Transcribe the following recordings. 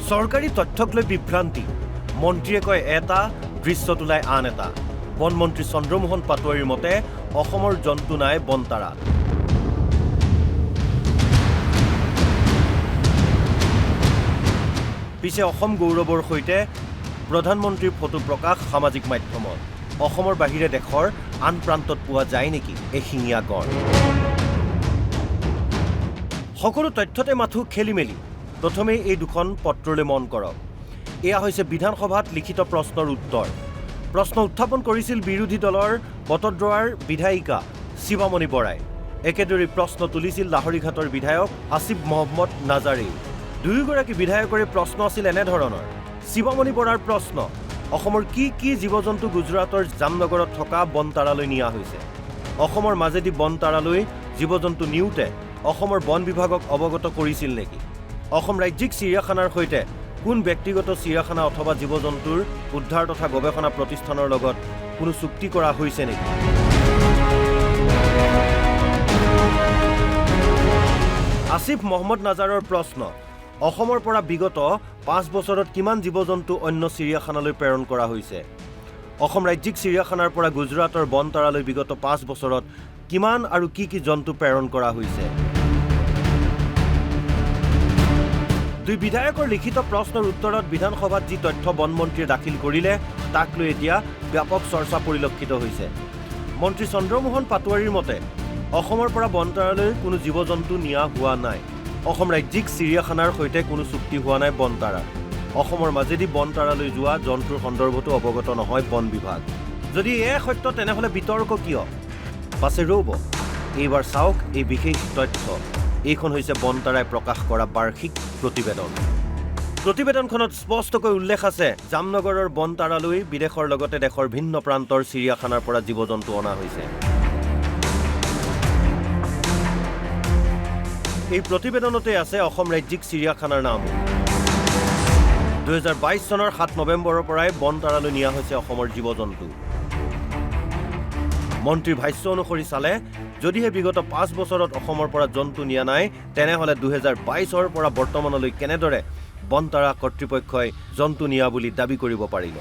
চৰকাৰী তথ্যক লৈ বিভ্ৰান্তি মন্ত্ৰীয়ে কয় এটা দৃশ্যত ওলাই আন এটা বনমন্ত্ৰী চন্দ্ৰমোহন পাটোৱাৰীৰ মতে অসমৰ জন্তু নাই বনতাৰাত পিছে অসম গৌৰৱৰ সৈতে প্ৰধানমন্ত্ৰীৰ ফটো প্ৰকাশ সামাজিক মাধ্যমত অসমৰ বাহিৰে দেশৰ আন প্ৰান্তত পোৱা যায় নেকি এশিঙীয়া গড় সকলো তথ্যতে মাথো খেলিমেলি প্ৰথমে এই দুখন পত্ৰলৈ মন কৰক এয়া হৈছে বিধানসভাত লিখিত প্ৰশ্নৰ উত্তৰ প্ৰশ্ন উত্থাপন কৰিছিল বিৰোধী দলৰ বটদ্ৰৱাৰ বিধায়িকা শিৱামণি বৰাই একেদৰে প্ৰশ্ন তুলিছিল লাহৰীঘাটৰ বিধায়ক আসিফ মহম্মদ নাজাৰী দুয়োগৰাকী বিধায়কৰে প্ৰশ্ন আছিল এনে ধৰণৰ শিৱামণি বৰাৰ প্ৰশ্ন অসমৰ কি কি জীৱ-জন্তু গুজৰাটৰ জামনগৰত থকা বনতাৰালৈ নিয়া হৈছে অসমৰ মাজেদি বনতাৰালৈ জীৱ-জন্তু নিউতে অসমৰ বন বিভাগক অৱগত কৰিছিল নেকি অসম ৰাজ্যিক চিৰিয়াখানাৰ সৈতে কোন ব্যক্তিগত চিৰিয়াখানা অথবা জীৱ-জন্তুৰ উদ্ধাৰ তথা গৱেষণা প্ৰতিষ্ঠানৰ লগত কোনো চুক্তি কৰা হৈছে নেকি আসিফ মহম্মদ নাজাৰৰ প্ৰশ্ন অসমৰ পৰা বিগত 5 বছৰত কিমান জীৱ-জন্তু অন্য চিৰিয়াখানালৈ প্ৰেৰণ কৰা হৈছে অসম ৰাজ্যিক চিৰিয়াখানাৰ পৰা গুজৰাটৰ বনতাৰালৈ বিগত 5 বছৰত কিমান আৰু কি কি জন্তু প্ৰেৰণ কৰা হৈছে দুই বিধায়কৰ লিখিত প্ৰশ্নৰ উত্তৰত বিধানসভাত যি তথ্য বনমন্ত্ৰীয়ে দাখিল কৰিলে তাক লৈ এতিয়া ব্যাপক চৰ্চা পৰিলক্ষিত হৈছে মন্ত্ৰী চন্দ্ৰমোহন পাটোৱাৰীৰ মতে অসমৰ পৰা বনতাৰালৈ কোনো জীৱ-জন্তু নিয়া হোৱা নাই অসম ৰাজ্যিক চিৰিয়াখানাৰ সৈতে কোনো চুক্তি হোৱা নাই বনতাৰা অসমৰ মাজেদি বনতাৰালৈ যোৱা জন্তুৰ সন্দৰ্ভতো অৱগত নহয় বন বিভাগ যদি এয়া সত্য তেনেহ'লে বিতৰ্ক কিয় পাছে ৰ'ব এইবাৰ চাওক এই বিশেষ তথ্য এইখন হৈছে বনতাৰাই প্ৰকাশ কৰা বাৰ্ষিক প্ৰতিবেদন প্ৰতিবেদনখনত স্পষ্টকৈ উল্লেখ আছে জামনগৰৰ বনতাৰালৈ বিদেশৰ লগতে দেশৰ ভিন্ন প্ৰান্তৰ চিৰিয়াখানাৰ পৰা জীৱ-জন্তু অনা হৈছে এই প্ৰতিবেদনতে আছে অসম ৰাজ্যিক চিৰিয়াখানাৰ নাম 2022 চনৰ 7 নৱেম্বৰৰ পৰাই বনতাৰালৈ নিয়া হৈছে অসমৰ জীৱ-জন্তু মন্ত্ৰীৰ ভাষ্য অনুসৰি চালে যদিহে বিগত 5 বছৰত অসমৰ পৰা জন্তু নিয়া নাই তেনেহ'লে 2022ৰ পৰা বৰ্তমানলৈ কেনেদৰে বনতাৰা কৰ্তৃপক্ষই জন্তু নিয়া বুলি দাবী কৰিব পাৰিব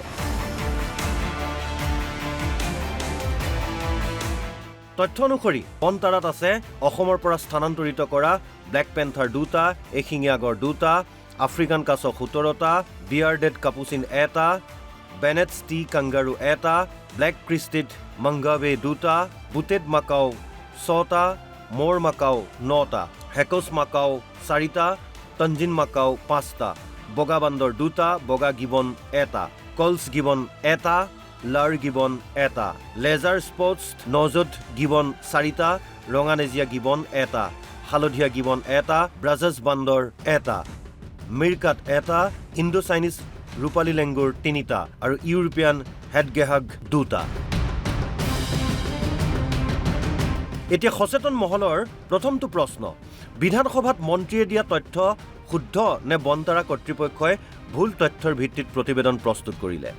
তথ্য অনুসৰি বনতাৰাত আছে অসমৰ পৰা স্থানান্তৰিত কৰা ব্লেক পেন্থাৰ 2টা এশিঙীয়া গড় 2টা আফ্ৰিকান কাছ 17টা বিয়াৰ্ডেড কাপুচিন 1টা বেনেটছ টি কাংগাৰু 1টা ব্লেক ক্ৰিষ্টেড মংগাৱে 2টা বুটেড মাকাও 6টা মোৰ মাকাও 9টা হেকছ মাকাও 4টা তঞ্জিন মাকাও 5টা বগা বান্দৰ 2টা বগা গিবন 1টা কলছ গিবন 1টা লাৰ গিবন 1টা লেজাৰ স্পটছ নজত গিবন 4টা ৰঙানেজীয়া গিবন 1টা হালধীয়া গিবন 1টা ব্ৰাজাছ বান্দৰ 1টা মিৰকাট 1টা ইণ্ডো চাইনিজ ৰূপালী লেংগুৰ 3টা আৰু ইউৰোপীয়ান হেডগেহাগ 2টা এতিয়া সচেতন মহলৰ প্ৰথমটো প্ৰশ্ন বিধানসভাত মন্ত্ৰীয়ে দিয়া তথ্য শুদ্ধ নে বনতাৰা কৰ্তৃপক্ষই ভুল তথ্যৰ ভিত্তিত প্ৰতিবেদন প্ৰস্তুত কৰিলে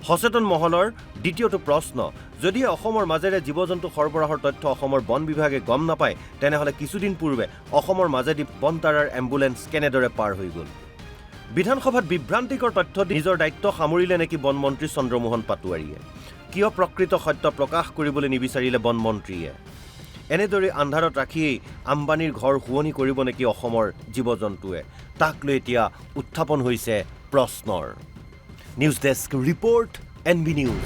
সচেতন মহলৰ দ্বিতীয়টো প্ৰশ্ন যদি অসমৰ মাজেৰে জীৱ-জন্তু সৰবৰাহৰ তথ্য অসমৰ বন বিভাগে গম নাপায় তেনেহ'লে কিছুদিন পূৰ্বে অসমৰ মাজেদি বনতাৰাৰ এম্বুলেন্স কেনেদৰে পাৰ হৈ গ'ল বিধানসভাত বিভ্ৰান্তিকৰ তথ্য নিজৰ দায়িত্ব সামৰিলে নেকি বনমন্ত্ৰী চন্দ্ৰমোহন পাটোৱাৰীয়ে কিয় প্ৰকৃত সত্য প্ৰকাশ কৰিবলৈ নিবিচাৰিলে বনমন্ত্ৰীয়ে এনেদৰে আন্ধাৰত ৰাখিয়েই আম্বানীৰ ঘৰ শুৱনি কৰিব নেকি অসমৰ জীৱ-জন্তুৱে তাক লৈ এতিয়া উত্থাপন হৈছে প্ৰশ্নৰ news desk report NB news